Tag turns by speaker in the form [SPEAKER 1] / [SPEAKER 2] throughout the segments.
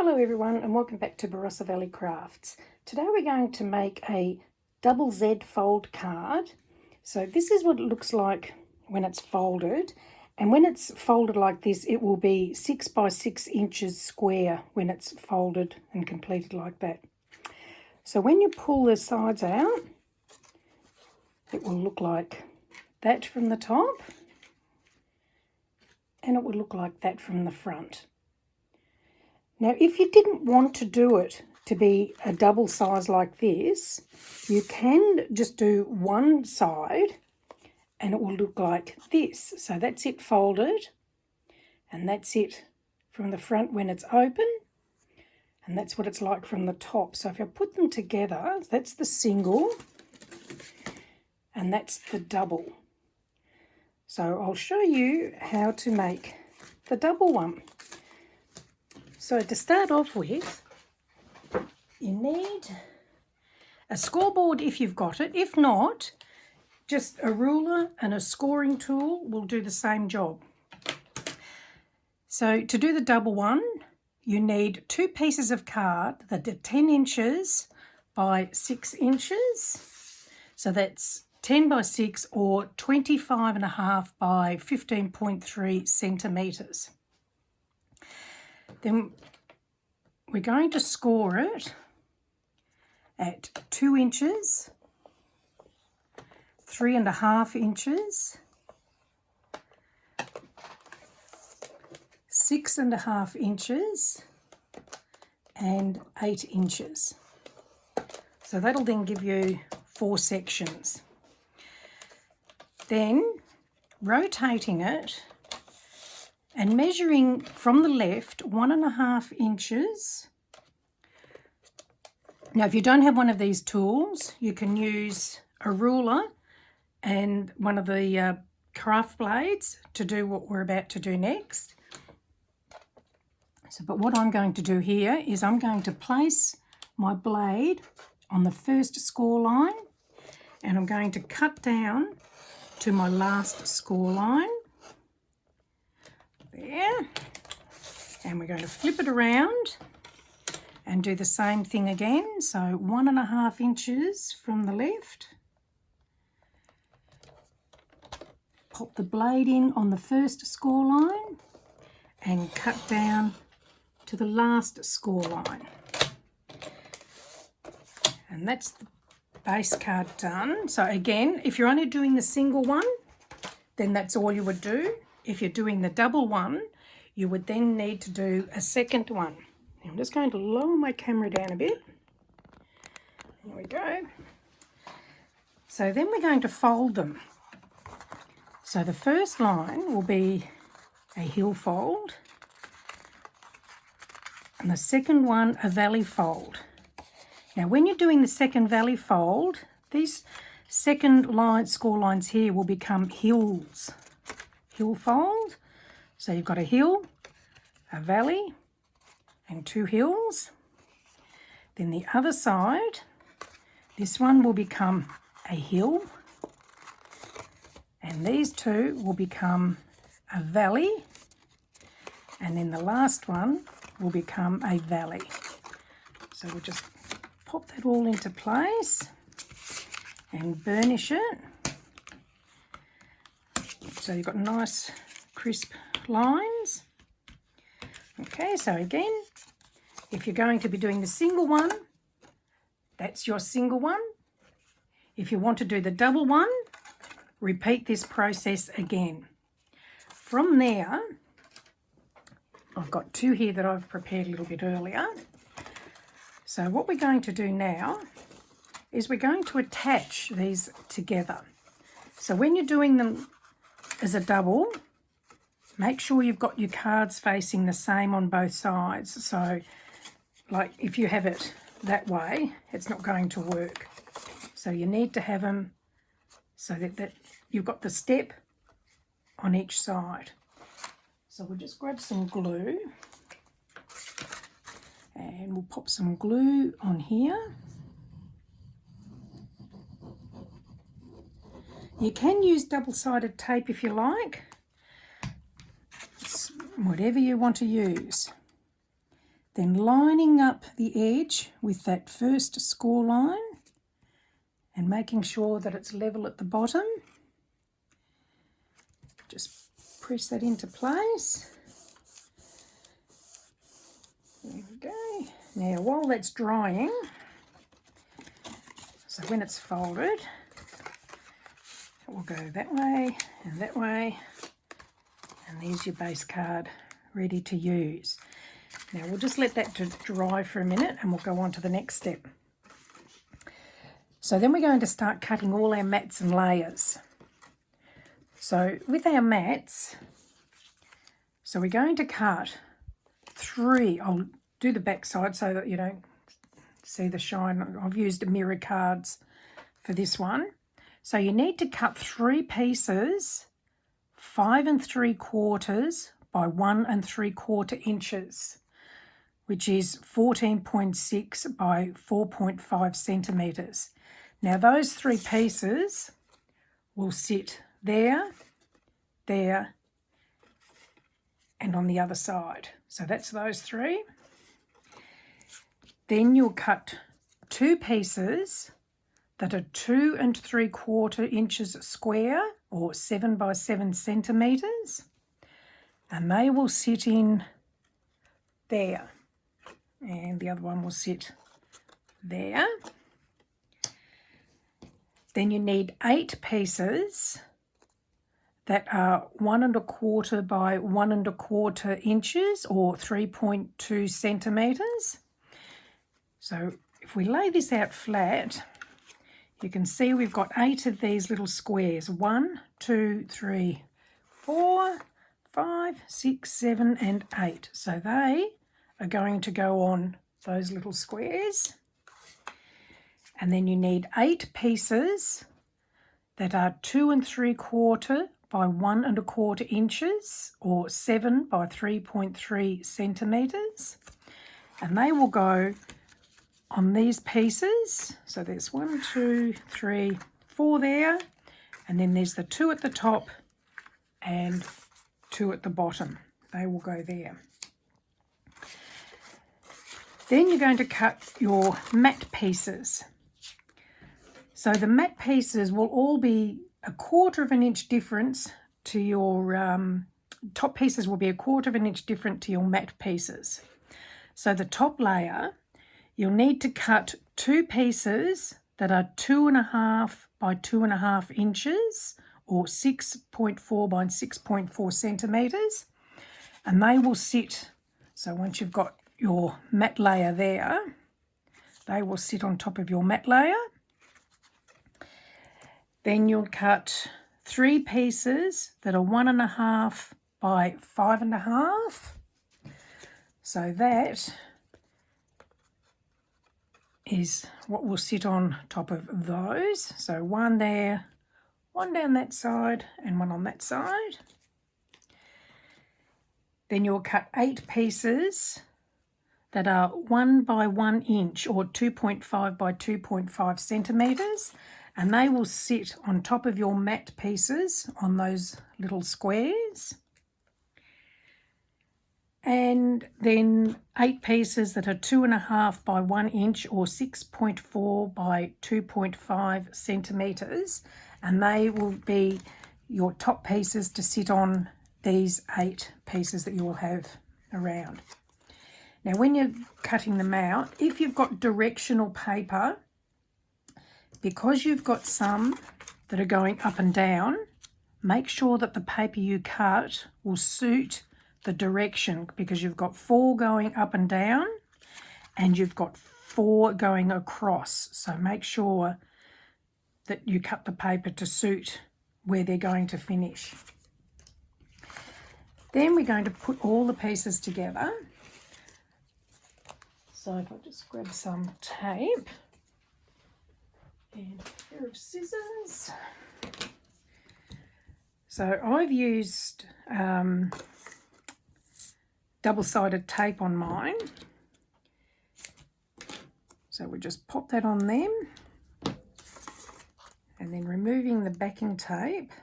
[SPEAKER 1] Hello everyone and welcome back to Barossa Valley Crafts. Today we're going to make a double Z fold card. So this is what it looks like when it's folded, and when it's folded like this it will be 6 by 6 inches square when it's folded and completed like that. So when you pull the sides out it will look like that from the top and it will look like that from the front. Now, if you didn't want to do it to be a double size like this, you can just do one side and it will look like this. So that's it folded, and that's it from the front when it's open, and that's what it's like from the top. So if I put them together, that's the single and that's the double. So I'll show you how to make the double one. So to start off with, you need a scoreboard if you've got it. If not, just a ruler and a scoring tool will do the same job. So to do the double one, you need 2 pieces of card that are 10 inches by 6 inches. So that's 10 by 6 or 25.5 by 15.3 centimetres. Then we're going to score it at 2 inches, 3.5 inches, 6.5 inches, and 8 inches. So that'll then give you 4 sections. Then rotating it and measuring from the left 1.5 inches. Now if you don't have one of these tools, you can use a ruler and one of the craft blades to do what we're about to do next. But what I'm going to do here is I'm going to place my blade on the first score line and I'm going to cut down to my last score line. There, and we're going to flip it around and do the same thing again. So 1.5 inches from the left, pop the blade in on the first score line and cut down to the last score line, and that's the base card done. So again, if you're only doing the single one, then that's all you would do. If you're doing the double one, you would then need to do a second one. I'm just going to lower my camera down a bit. There we go. So then we're going to fold them. So the first line will be a heel fold, and the second one a valley fold. Now when you're doing the second valley fold, these second line score lines here will become hills. Hill fold. So you've got a hill, a valley, and 2 hills. Then the other side, this one will become a hill, and these 2 will become a valley, and then the last one will become a valley. So we'll just pop that all into place and burnish it. So you've got nice crisp lines. Okay, so again, if you're going to be doing the single one, that's your single one. If you want to do the double one, repeat this process again. From there, I've got 2 here that I've prepared a little bit earlier. So what we're going to do now is we're going to attach these together. So when you're doing them as a double, make sure you've got your cards facing the same on both sides. So like if you have it that way, it's not going to work. So you need to have them so that you've got the step on each side. So we'll just grab some glue and we'll pop some glue on here. You can use double-sided tape if you like. It's whatever you want to use. then lining up the edge with that first score line and making sure that it's level at the bottom. Just press that into place. There we go. Now while that's drying, so when it's folded, it will go that way, and there's your base card ready to use. Now we'll just let that to dry for a minute and we'll go on to the next step. So then we're going to start cutting all our mats and layers. So with our mats, so we're going to cut 3. I'll do the back side so that you don't see the shine. I've used mirror cards for this one. So you need to cut 3 pieces 5 3/4 by 1 3/4 inches, which is 14.6 by 4.5 centimetres. Now those 3 pieces will sit there, there, and on the other side. So that's those 3. Then you'll cut 2 pieces that are 2 3/4 inches square, or 7 by 7 centimetres, and they will sit in there, and the other one will sit there. Then you need 8 pieces that are 1 1/4 by 1 1/4 inches, or 3.2 centimetres. So if we lay this out flat, you can see we've got 8 of these little squares. 1, 2, 3, 4, 5, 6, 7, and 8. So they are going to go on those little squares. And then you need 8 pieces that are 2 3/4 by 1 1/4 inches, or 7 by 3.3 centimetres. And they will go on these pieces. So there's 1, 2, 3, 4 there, and then there's the 2 at the top and 2 at the bottom. They will go there. Then you're going to cut your mat pieces. So the mat pieces will all be 1/4 inch difference to your top pieces will be 1/4 inch different to your mat pieces. So the top layer, you'll need to cut 2 pieces that are 2.5 by 2.5 inches, or 6.4 by 6.4 centimetres, and they will sit. So once you've got your mat layer there, they will sit on top of your mat layer. Then you'll cut 3 pieces that are 1.5 by 5.5. So that is what will sit on top of those. So 1 there, 1 down that side, and 1 on that side. Then you'll cut 8 pieces that are 1 by 1 inch, or 2.5 by 2.5 centimetres, and they will sit on top of your mat pieces on those little squares. And then 8 pieces that are 2.5 by 1 inch, or 6.4 by 2.5 centimetres, and they will be your top pieces to sit on these 8 pieces that you will have around. Now when you're cutting them out, if you've got directional paper, because you've got some that are going up and down, make sure that the paper you cut will suit the direction, because you've got 4 going up and down and you've got 4 going across. So make sure that you cut the paper to suit where they're going to finish. Then we're going to put all the pieces together. So if I just grab some tape and a pair of scissors. So I've used double-sided tape on mine. So we just pop that on them, and then removing the backing tape.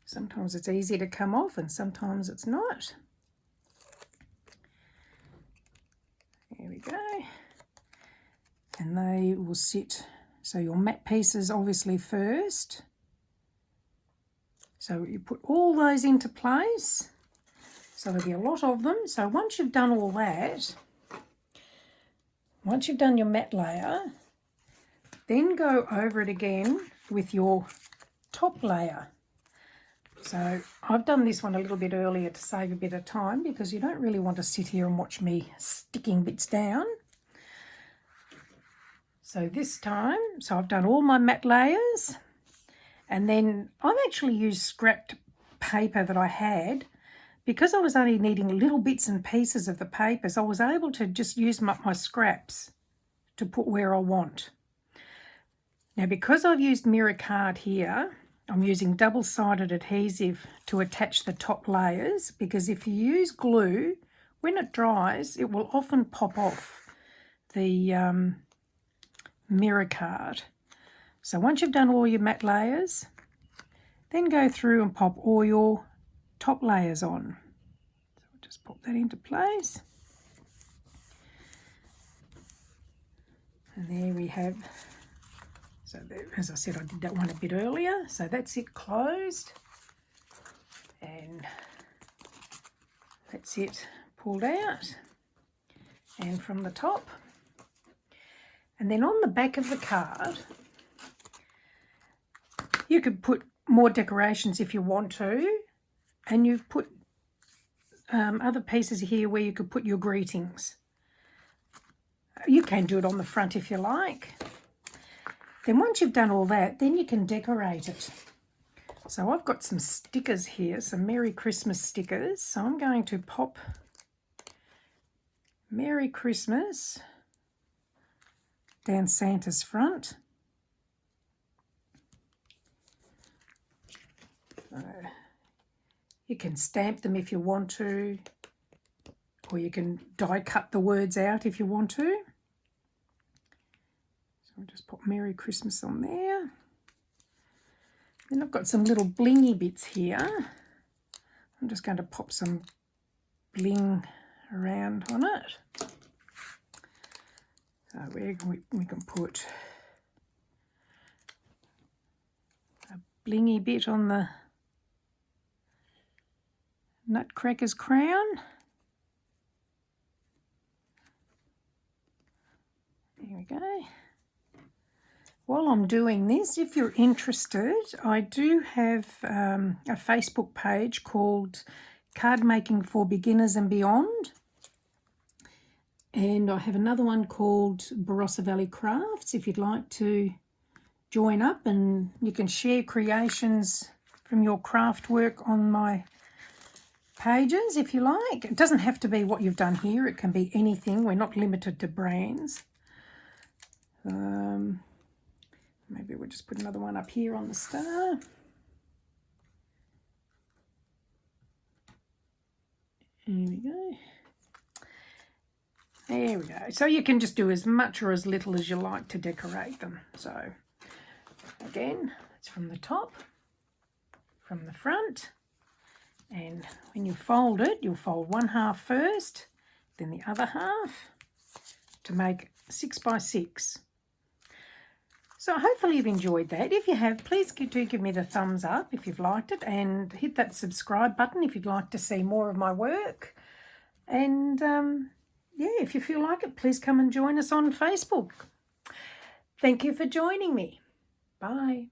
[SPEAKER 1] Sometimes it's easy to come off and sometimes it's not. There we go. And they will sit, so your matte pieces obviously first. So you put all those into place. So there'll be a lot of them. So once you've done all that, once you've done your matte layer, then go over it again with your top layer. So I've done this one a little bit earlier to save a bit of time, because you don't really want to sit here and watch me sticking bits down. So this time, so I've done all my matte layers, and then I've actually used scrapped paper that I had. Because I was only needing little bits and pieces of the papers, I was able to just use my scraps to put where I want. Now, because I've used mirror card here, I'm using double-sided adhesive to attach the top layers, because if you use glue, when it dries, it will often pop off the mirror card. So once you've done all your matte layers, then go through and pop all your top layers on. So we'll just pop that into place. And there we have, so there, as I said, I did that one a bit earlier. So that's it closed. And that's it pulled out. And from the top. And then on the back of the card, you could put more decorations if you want to. And you've put other pieces here where you could put your greetings. You can do it on the front if you like. Then once you've done all that, then you can decorate it. So I've got some stickers here, some Merry Christmas stickers. So I'm going to pop Merry Christmas down Santa's front. You can stamp them if you want to, or you can die cut the words out if you want to. So I'll just put Merry Christmas on there. Then I've got some little blingy bits here. I'm just going to pop some bling around on it. So we can put a blingy bit on the Nutcracker's crown. There we go. While I'm doing this, if you're interested, I do have a Facebook page called Cardmaking for Beginners and Beyond. And I have another one called Barossa Valley Crafts, if you'd like to join up, and you can share creations from your craft work on my pages if you like. It doesn't have to be what you've done here, it can be anything. We're not limited to brands. Maybe we'll just put another one up here on the star. There we go. There we go. So you can just do as much or as little as you like to decorate them. So again, it's from the top, from the front. And when you fold it, you'll fold one half first, then the other half to make 6 by 6. So hopefully you've enjoyed that. If you have, please do give me the thumbs up if you've liked it, and hit that subscribe button if you'd like to see more of my work. And yeah, if you feel like it, please come and join us on Facebook. Thank you for joining me. Bye.